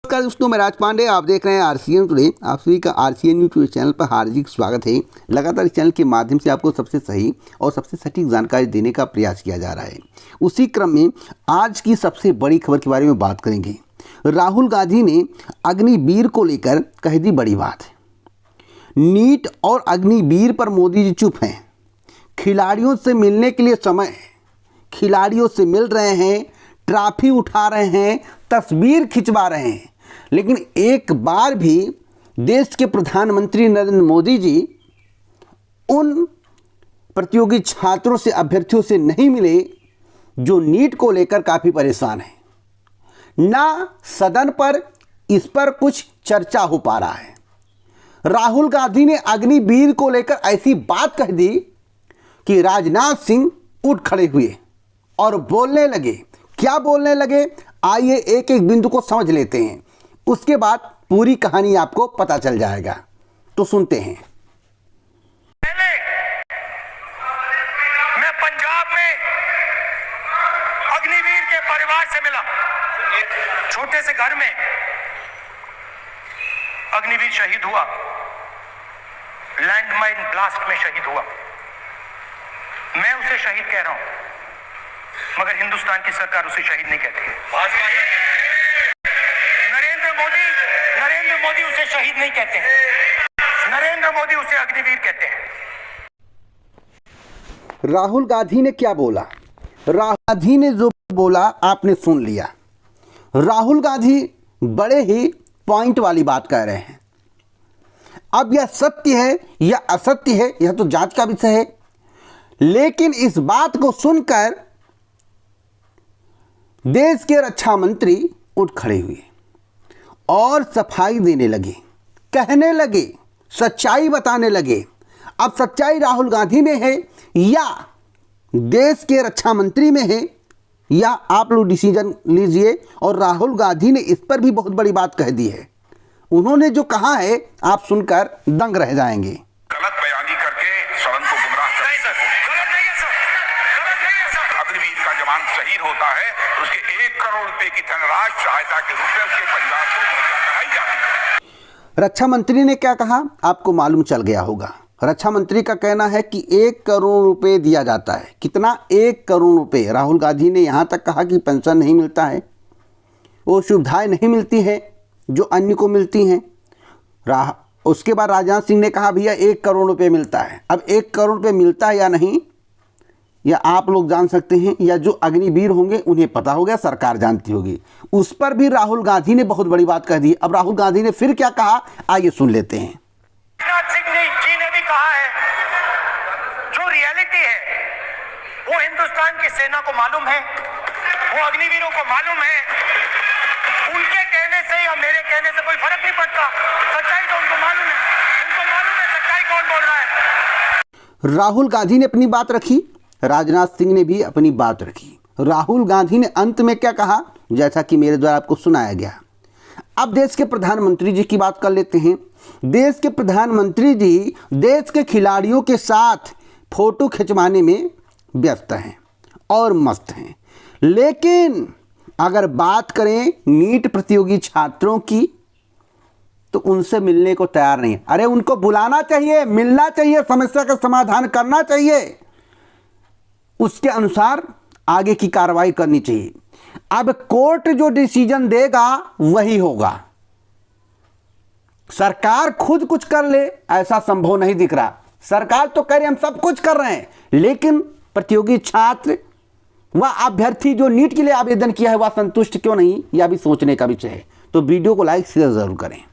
नमस्कार दोस्तों, मैं राज पांडे। आप देख रहे हैं आरसीएन टुडे। आप सभी का आरसीएन न्यूज़ चैनल पर हार्दिक स्वागत है। लगातार इस चैनल के माध्यम से आपको सबसे सही और सबसे सटीक जानकारी देने का प्रयास किया जा रहा है। उसी क्रम में आज की सबसे बड़ी खबर के बारे में बात करेंगे। राहुल गांधी ने अग्निवीर को लेकर कह दी बड़ी बात। नीट और अग्निवीर पर मोदी जी चुप हैं। खिलाड़ियों से मिलने के लिए समय है। खिलाड़ियों से मिल रहे हैं, ट्रॉफी उठा रहे हैं, तस्वीर खिंचवा रहे हैं, लेकिन एक बार भी देश के प्रधानमंत्री नरेंद्र मोदी जी उन प्रतियोगी छात्रों से, अभ्यर्थियों से नहीं मिले जो नीट को लेकर काफ़ी परेशान हैं। ना सदन पर इस पर कुछ चर्चा हो पा रहा है। राहुल गांधी ने अग्निवीर को लेकर ऐसी बात कह दी कि राजनाथ सिंह उठ खड़े हुए और बोलने लगे। क्या बोलने लगे, आइए एक एक बिंदु को समझ लेते हैं, उसके बाद पूरी कहानी आपको पता चल जाएगा। तो सुनते हैं। पहले मैं पंजाब में अग्निवीर के परिवार से मिला। छोटे से घर में अग्निवीर शहीद हुआ, लैंडमाइन ब्लास्ट में शहीद हुआ। मैं उसे शहीद कह रहा हूं, मगर हिंदुस्तान की सरकार उसे शहीद नहीं कहती है। नरेंद्र मोदी उसे शहीद नहीं कहते हैं। नरेंद्र मोदी उसे अग्निवीर कहते हैं। राहुल गांधी ने क्या बोला? राहुल गांधी ने जो बोला आपने सुन लिया। राहुल गांधी बड़े ही पॉइंट वाली बात कह रहे हैं। अब यह सत्य है या असत्य है, यह तो जांच का विषय है, लेकिन इस बात को सुनकर देश के रक्षा मंत्री उठ खड़े हुए और सफाई देने लगे, कहने लगे, सच्चाई बताने लगे। अब सच्चाई राहुल गांधी में है या देश के रक्षा मंत्री में है, या आप लोग डिसीजन लीजिए। और राहुल गांधी ने इस पर भी बहुत बड़ी बात कह दी है। उन्होंने जो कहा है आप सुनकर दंग रह जाएंगे। गलत बयानी करके सदन को गुमराह नहीं सर, गलत नहीं है सर, गलत नहीं है सर। अग्निवीर का जवान शहीद होता है, उसके 1 करोड़ रुपए की धनराशि सहायता के रूप में उसके परिवार को मुहैया कराई जाती है। रक्षा मंत्री ने क्या कहा आपको मालूम चल गया होगा। रक्षा मंत्री का कहना है कि 1 करोड़ रुपए दिया जाता है। कितना? 1 करोड़ रुपए। राहुल गांधी ने यहाँ तक कहा कि पेंशन नहीं मिलता है, वो सुविधाएं नहीं मिलती है जो अन्य को मिलती हैं। उसके बाद राजनाथ सिंह ने कहा भैया 1 करोड़ रुपए मिलता है। अब 1 करोड़ रुपए मिलता है या नहीं, या आप लोग जान सकते हैं, या जो अग्निवीर होंगे उन्हें पता होगा, सरकार जानती होगी। उस पर भी राहुल गांधी ने बहुत बड़ी बात कह दी। अब राहुल गांधी ने फिर क्या कहा, आइए सुन लेते हैं। राजनाथ सिंह जी ने भी कहा है, जो रियलिटी है वो हिंदुस्तान की सेना को मालूम है, वो अग्निवीरों को मालूम है। उनके कहने से या मेरे कहने से कोई फर्क नहीं पड़ता। सच्चाई तो उनको मालूम है, उनको मालूम है सच्चाई कौन बोल रहा है। राहुल गांधी ने अपनी बात रखी, राजनाथ सिंह ने भी अपनी बात रखी। राहुल गांधी ने अंत में क्या कहा, जैसा कि मेरे द्वारा आपको सुनाया गया। अब देश के प्रधानमंत्री जी की बात कर लेते हैं। देश के प्रधानमंत्री जी देश के खिलाड़ियों के साथ फोटो खिंचवाने में व्यस्त हैं और मस्त हैं, लेकिन अगर बात करें नीट प्रतियोगी छात्रों की तो उनसे मिलने को तैयार नहीं है। अरे उनको बुलाना चाहिए, मिलना चाहिए, समस्या का समाधान करना चाहिए, उसके अनुसार आगे की कार्रवाई करनी चाहिए। अब कोर्ट जो डिसीजन देगा वही होगा। सरकार खुद कुछ कर ले ऐसा संभव नहीं दिख रहा। सरकार तो कह रही हम सब कुछ कर रहे हैं, लेकिन प्रतियोगी छात्र व अभ्यर्थी जो नीट के लिए आवेदन किया है वह संतुष्ट क्यों नहीं, यह भी सोचने का विषय है। तो वीडियो को लाइक शेयर जरूर करें।